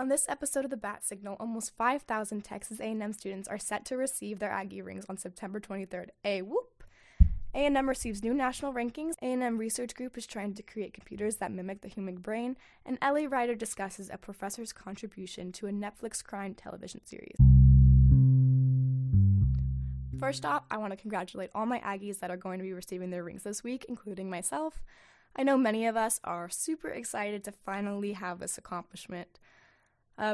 On this episode of the Batt Signal, almost 5,000 Texas A&M students are set to receive their Aggie rings on September 23rd. Whoop! A&M receives new national rankings. A&M Research Group is trying to create computers that mimic the human brain, and LA Writer discusses a professor's contribution to a Netflix crime television series. First off, I want to congratulate all my Aggies that are going to be receiving their rings this week, including myself. I know many of us are super excited to finally have this accomplishment.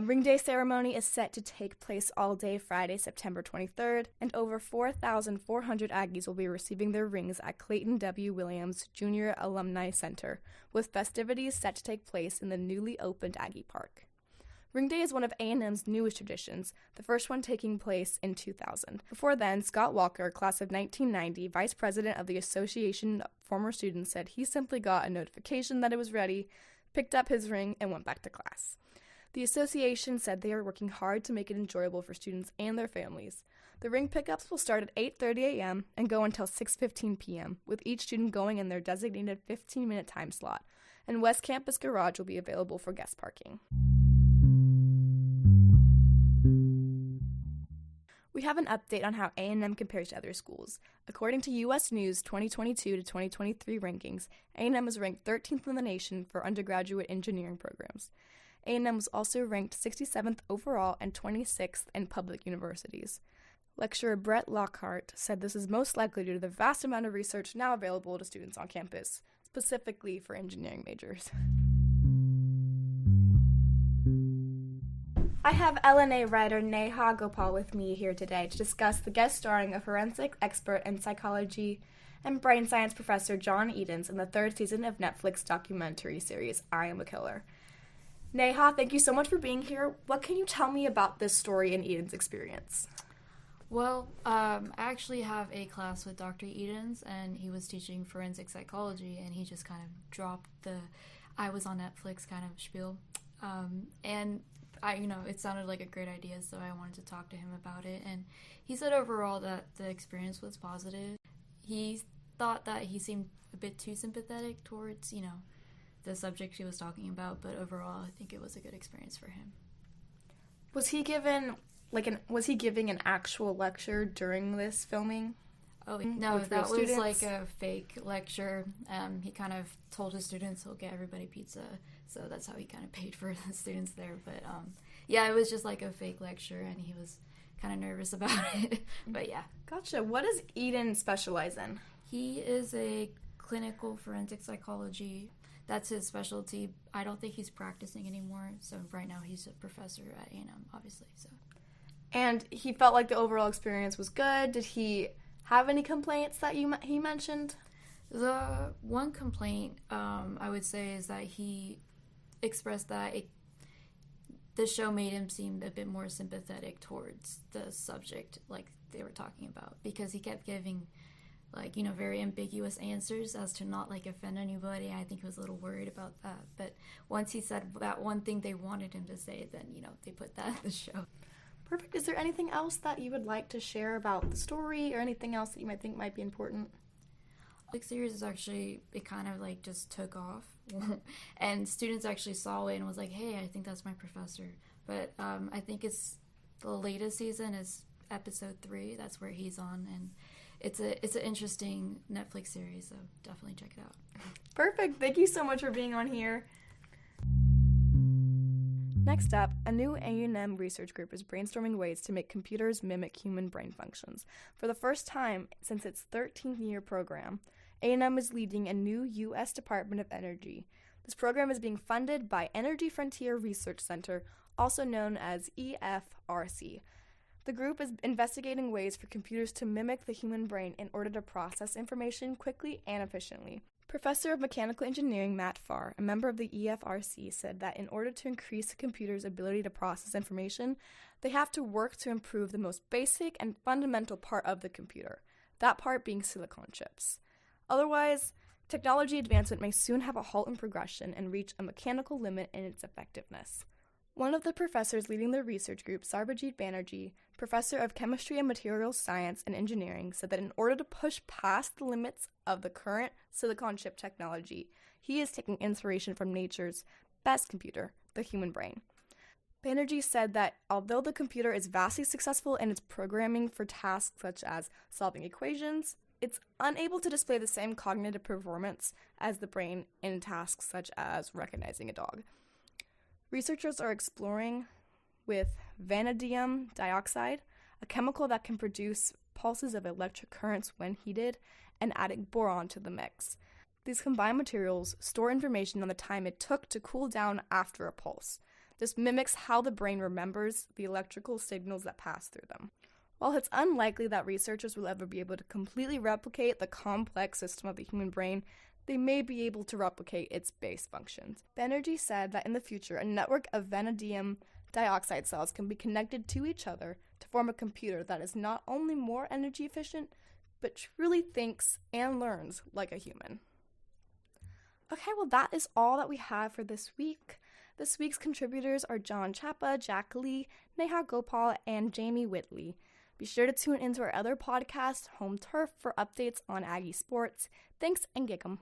Ring Day ceremony is set to take place all day Friday, September 23rd, and over 4,400 Aggies will be receiving their rings at Clayton W. Williams Jr. Alumni Center, with festivities set to take place in the newly opened Aggie Park. Ring Day is one of A&M's newest traditions, the first one taking place in 2000. Before then, Scott Walker, class of 1990, vice president of the Association of Former Students, said he simply got a notification that it was ready, picked up his ring, and went back to class. The association said they are working hard to make it enjoyable for students and their families. The ring pickups will start at 8:30 a.m. and go until 6:15 p.m., with each student going in their designated 15-minute time slot, and West Campus Garage will be available for guest parking. We have an update on how A&M compares to other schools. According to U.S. News 2022 to 2023 rankings, A&M is ranked 13th in the nation for undergraduate engineering programs. A&M was also ranked 67th overall and 26th in public universities. Lecturer Brett Lockhart said this is most likely due to the vast amount of research now available to students on campus, specifically for engineering majors. I have LNA writer Nehas Gopal with me here today to discuss the guest starring of forensic expert in psychology and brain science professor John Edens in the third season of Netflix documentary series I Am a Killer. Nehas, thank you so much for being here. What can you tell me about this story and Edens' experience? Well, I actually have a class with Dr. Edens, and he was teaching forensic psychology, and he just kind of dropped the I was on Netflix kind of spiel. And it sounded like a great idea, so I wanted to talk to him about it. And he said overall that the experience was positive. He thought that he seemed a bit too sympathetic towards, the subject he was talking about, but overall I think it was a good experience for him. Was he giving an actual lecture during this filming? Oh no, that was like a fake lecture. He kind of told his students he'll get everybody pizza, so that's how he kind of paid for the students there. But it was just like a fake lecture, and he was kind of nervous about it. But yeah. Gotcha. What does Eden specialize in? He is a clinical forensic psychology. That's his specialty. I don't think he's practicing anymore, so right now he's a professor at A&M, obviously. So. And he felt like the overall experience was good. Did he have any complaints that he mentioned? The one complaint I would say is that he expressed that the show made him seem a bit more sympathetic towards the subject, like they were talking about, because he kept giving very ambiguous answers as to not offend anybody. I think he was a little worried about that. But once he said that one thing they wanted him to say, then, they put that in the show. Perfect. Is there anything else that you would like to share about the story or anything else that you might think might be important? The series is actually, it kind of just took off. And students actually saw it and was like, hey, I think that's my professor. But I think it's the latest season is episode 3. That's where he's on, and it's an interesting Netflix series, so definitely check it out. Perfect. Thank you so much for being on here. Next up, a new A&M research group is brainstorming ways to make computers mimic human brain functions. For the first time since its 13th-year program, A&M is leading a new U.S. Department of Energy. This program is being funded by Energy Frontier Research Center, also known as EFRC. The group is investigating ways for computers to mimic the human brain in order to process information quickly and efficiently. Professor of Mechanical Engineering Matt Farr, a member of the EFRC, said that in order to increase a computer's ability to process information, they have to work to improve the most basic and fundamental part of the computer, that part being silicon chips. Otherwise, technology advancement may soon have a halt in progression and reach a mechanical limit in its effectiveness. One of the professors leading the research group, Sarbajit Banerjee, professor of chemistry and materials science and engineering, said that in order to push past the limits of the current silicon chip technology, he is taking inspiration from nature's best computer, the human brain. Banerjee said that although the computer is vastly successful in its programming for tasks such as solving equations, it's unable to display the same cognitive performance as the brain in tasks such as recognizing a dog. Researchers are exploring with vanadium dioxide, a chemical that can produce pulses of electric currents when heated, and adding boron to the mix. These combined materials store information on the time it took to cool down after a pulse. This mimics how the brain remembers the electrical signals that pass through them. While it's unlikely that researchers will ever be able to completely replicate the complex system of the human brain, they may be able to replicate its base functions. Banerjee said that in the future, a network of vanadium dioxide cells can be connected to each other to form a computer that is not only more energy efficient, but truly thinks and learns like a human. Okay, well, that is all that we have for this week. This week's contributors are John Chapa, Jack Lee, Neha Gopal, and Jamie Whitley. Be sure to tune into our other podcast, Home Turf, for updates on Aggie sports. Thanks, and gig 'em.